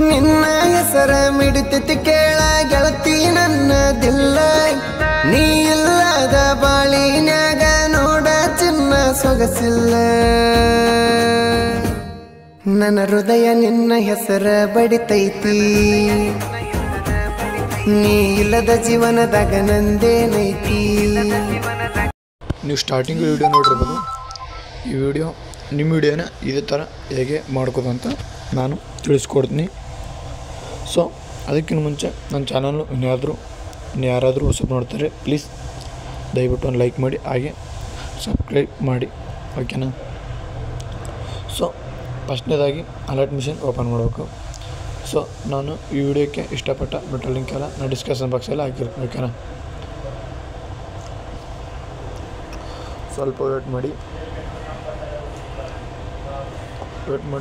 ನಿನ್ನ ಹೆಸರ ಮಿಡಿತೈತಿ ಕೇಳ ಗೆಳತಿ ನನ್ನದಿಲ್ಲ ನೀ ಇಲ್ಲದ ಬಾಳಿನ್ಯಾಗ ನೋಡ ಚಿನ್ನ ಸೊಗಸಿಲ್ಲ ನನ್ನ ಹೃದಯ ನಿನ್ನ ಹೆಸರ ಬಡಿತೈತಿ ನೀ ಇಲ್ಲದ ಜೀವನದಾಗ ನಂದೇನೈತಿ ನೀವು ಸ್ಟಾರ್ಟಿಂಗ್ ವಿಡಿಯೋ ನೋಡಿರ್ಬೋದು ಈ ವಿಡಿಯೋ ನಿಮ್ಮ ವಿಡಿಯೋನ ಇದೇ ಥರ ಹೇಗೆ ಮಾಡ್ಕೋದು ಅಂತ ನಾನು ತಿಳಿಸ್ಕೊಡ್ತೀನಿ ಸೊ ಅದಕ್ಕಿಂತ ಮುಂಚೆ ನನ್ನ ಚಾನಲ್ಲು ಯಾರಾದರೂ ಹೊಸಬ್ ನೋಡ್ತಾರೆ ಪ್ಲೀಸ್ ದಯವಿಟ್ಟು ಒಂದು ಲೈಕ್ ಮಾಡಿ ಹಾಗೆ ಸಬ್ಸ್ಕ್ರೈಬ್ ಮಾಡಿ ಓಕೆನಾ ಸೊ ಫಸ್ಟ್ನೇದಾಗಿ ಅಲರ್ಟ್ ಮಿಷನ್ ಓಪನ್ ಮಾಡಬೇಕು ಸೊ ನಾನು ಈ ವಿಡಿಯೋಕ್ಕೆ ಇಷ್ಟಪಟ್ಟ ಮೆಟಲ್ ಲಿಂಕ್ ಎಲ್ಲ ನಾನು ಡಿಸ್ಕ್ರಿಪ್ಷನ್ ಬಾಕ್ಸಲ್ಲಿ ಹಾಕಿರ್ತೀನಿ ಓಕೆನಾ ಸ್ವಲ್ಪ ವೇಟ್ ಮಾಡಿದ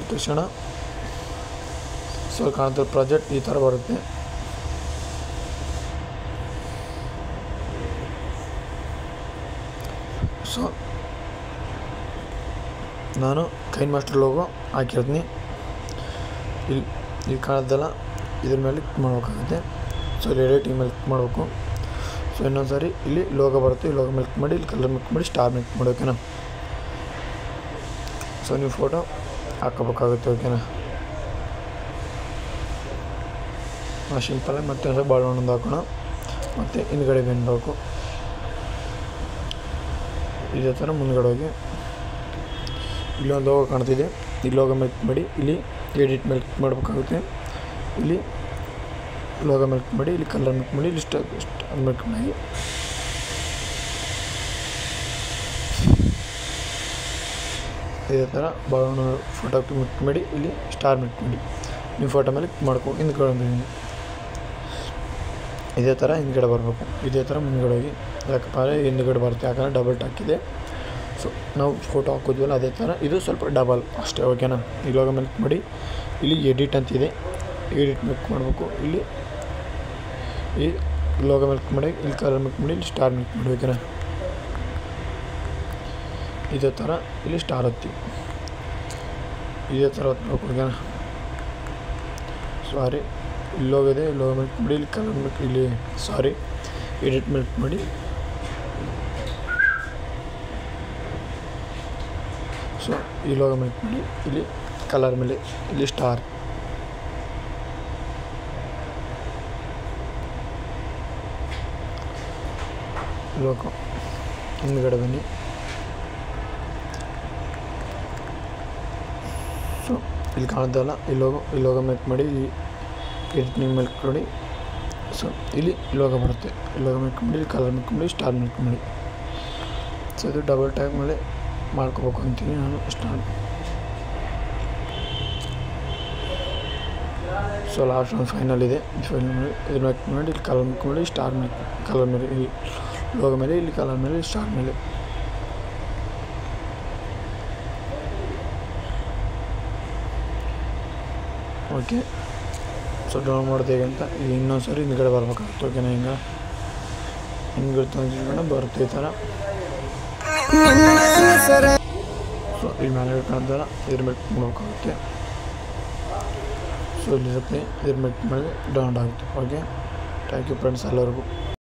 ತಕ್ಷಣ ಸ್ವಲ್ಪ ಕಾಣ್ತಿರೋ ಪ್ರಾಜೆಕ್ಟ್ ಈ ಥರ ಬರುತ್ತೆ ಸೊ ನಾನು ಕೈನ್ ಮಾಸ್ಟರ್ ಲೋಗೋ ಹಾಕಿರ್ತೀನಿ ಇಲ್ಲಿ ಕಾಣೋದೆಲ್ಲ ಇದ್ರ ಮೇಲೆ ಕ್ಲಿಕ್ ಮಾಡಬೇಕಾಗುತ್ತೆ ಸೊ ಎಡಿಟ್ ಮೇಲೆ ಕ್ಲಿಕ್ ಮಾಡಬೇಕು ಸೊ ಇನ್ನೊಂದು ಸಾರಿ ಇಲ್ಲಿ ಲೋಗೋ ಬರುತ್ತೆ ಈ ಲೋಗೋ ಮೇಲೆ ಕ್ಲಿಕ್ ಮಾಡಿ ಇಲ್ಲಿ ಕಲರ್ ಮೇಲೆ ಕ್ಲಿಕ್ ಮಾಡಿ ಸ್ಟಾರ್ ಮೇಲೆ ಕ್ಲಿಕ್ ಮಾಡಿ ಓಕೆನಾ ಸೊ ನೀವು ಫೋಟೋ ಹಾಕೋಬೇಕಾಗುತ್ತೆ ಓಕೆನಾ ಸಿಂಪಲಾಗಿ ಮತ್ತೆ ಒಂದು ಬಾಳೆಹಣ್ಣು ಹಾಕೋಣ ಮತ್ತು ಹಿಂದ್ಗಡೆ ಬೆನ್ಬೇಕು ಇದೇ ಥರ ಮುಂದ್ಗಡೆ ಹೋಗಿ ಇಲ್ಲೊಂದು ಲೋಗೋ ಕಾಣ್ತಿದೆ ಈ ಲೋಗೋ ಮೇಲೆ ಕ್ಲಿಕ್ ಮಾಡಿ ಇಲ್ಲಿ ಎಡಿಟ್ ಮೇಲೆ ಕ್ಲಿಕ್ ಮಾಡಬೇಕಾಗುತ್ತೆ ಇಲ್ಲಿ ಲೋಗೋ ಮೇಲೆ ಕ್ಲಿಕ್ ಮಾಡಿ ಇಲ್ಲಿ ಕಲರ್ ಮೇಲೆ ಕ್ಲಿಕ್ ಮಾಡಿ ಇಲ್ಲಿ ಸ್ಟಾರ್ ಮೇಲೆ ಕ್ಲಿಕ್ ಮಾಡಿ ಇದೇ ಥರ ಬಾಳೆಹಣ್ಣು ಫೋಟೋ ಕ್ಲಿಕ್ ಮಾಡಿ ಇಲ್ಲಿ ಸ್ಟಾರ್ ಮೇಲೆ ಕ್ಲಿಕ್ ಮಾಡಿ ನೀವು ಫೋಟೋ ಮೇಲೆ ಕ್ಲಿಕ್ ಮಾಡ್ಕೊ ಹಿಂದ್ಗಡೆ ಇದೇ ಥರ ಹಿಂದ್ಗಡೆ ಬರಬೇಕು ಇದೇ ಥರ ಮುಂದ್ಗಡೆ ಹೋಗಿ ಯಾಕಪ್ಪ ಹಿಂದ್ಗಡೆ ಬರುತ್ತೆ ಯಾಕಂದರೆ ಡಬಲ್ ಟಾಕಿದೆ ಸೊ ನಾವು ಫೋಟೋ ಹಾಕೋದ್ವಲ್ಲ ಅದೇ ಥರ ಇದು ಸ್ವಲ್ಪ ಡಬಲ್ ಅಷ್ಟೇ ಓಕೆನಾ ಈ ಲೋಗೋ ಮೇಲೆ ಕ್ಲಿಕ್ ಮಾಡಿ ಇಲ್ಲಿ ಎಡಿಟ್ ಅಂತಿದೆ ಎಡಿಟ್ ಮೇಲೆ ಕ್ಲಿಕ್ ಮಾಡಬೇಕು ಇಲ್ಲಿ ಈ ಲೋಗೋ ಮೇಲೆ ಕ್ಲಿಕ್ ಮಾಡಿ ಇಲ್ಲಿ ಕಲರ್ ಮೇಲೆ ಕ್ಲಿಕ್ ಮಾಡಿ ಇಲ್ಲಿ ಸ್ಟಾರ್ ಮೇಲೆ ಕ್ಲಿಕ್ ಮಾಡಿ ಓಕೆನಾ ಇದೇ ಥರ ಇಲ್ಲಿ ಸ್ಟಾರ್ ಹತ್ತಿ ಇದೇ ಥರ ಹೊತ್ಬೇಕು ಓಕೆನಾ ಸಾರಿ ಇಲ್ಲಿ ಹೋಗಿದೆ ಲೋಗೋ ಮೇಲೆ ಕ್ಲಿಕ್ ಮಾಡಿ ಇಲ್ಲಿ ಕಲರ್ ಮೇಲೆ ಇಲ್ಲಿ ಸಾರಿ ಎಡಿಟ್ ಮೇಲೆ ಕ್ಲಿಕ್ ಮಾಡಿ ಸೊ ಈ ಲೋಗೋ ಮೇಲೆ ಕ್ಲಿಕ್ ಮಾಡಿ ಇಲ್ಲಿ ಕಲರ್ ಮೇಲೆ ಇಲ್ಲಿ ಸ್ಟಾರ್ ಲೋಗೋ ಹಿಂದ್ಗಡೆ ಬನ್ನಿ ಸೊ ಇಲ್ಲಿ ಕಾಣ್ತಲ್ಲ ಈ ಲೋಗೋ ಮೇಲೆ ಕ್ಲಿಕ್ ಮಾಡಿ ಇಲ್ಲಿ ಎಡಿಟಿಂಗ್ ಮೇಲೆ ಕ್ಲಿಕ್ ಮಾಡಿ ಸೊ ಇಲ್ಲಿ ಲೋಗೋ ಬರುತ್ತೆ ಈ ಲೋಗೋ ಮೇಲೆ ಕ್ಲಿಕ್ ಮಾಡಿ ಇಲ್ಲಿ ಕಲರ್ ಮೇಲೆ ಕ್ಲಿಕ್ ಮಾಡಿ ಸ್ಟಾರ್ ಮೇಲೆ ಕ್ಲಿಕ್ ಮಾಡಿ ಸೊ ಇದು ಡಬಲ್ ಟ್ಯಾಗ್ ಮೇಲೆ ಮಾಡ್ಕೋಬೇಕು ಅಂತೀನಿ ನಾನು ಸ್ಟಾರ್ಟ್ ಸೊ ಲಾಸ್ಟ್ ಒಂದು ಫೈನಲ್ ಇದೆ ಫೈನಲ್ ಮೇಲೆ ಇದ್ರ ಮೇಲೆ ಕ್ಲಿಕ್ ಮಾಡಿ ಇಲ್ಲಿ ಕಲರ್ ಮೇಲೆ ಕ್ಲಿಕ್ ಮಾಡಿ ಸ್ಟಾರ್ ಮೇಲೆ ಕಲರ್ ಮೇಲೆ ಇಲ್ಲಿ ಲೋಗೋ ಮೇಲೆ ಇಲ್ಲಿ ಕಲರ್ ಮೇಲೆ ಸ್ಟಾರ್ ಮೇಲೆ ಓಕೆ ಸೊ ಡೌನ್ ಮಾಡೋದು ಹೇಗೆ ಅಂತ ಈಗ ಇನ್ನೊಂದು ಸರಿ ಹಿಂದ್ಗಡೆ ಬರ್ಬೇಕಾಗುತ್ತೆ ಓಕೆನಾ ಹಿಂದ್ಗಡೆ ತಂದು ಬರುತ್ತೆ ಈ ಥರ ಸೊ ಇಲ್ಲಿ ಮೇಲೆ ಕಾಣ್ತಲ್ಲ ಇದ್ರ ಮೇಲೆ ನೋಡೋಕ್ಕಾಗುತ್ತೆ ಸೊ ಇಲ್ಲಿ ಇರುತ್ತೆ ಇದ್ರ ಮೇಲೆ ಡೌನ್ ಆಗುತ್ತೆ ಓಕೆ ಥ್ಯಾಂಕ್ ಯು ಫ್ರೆಂಡ್ಸ್ ಎಲ್ಲರಿಗೂ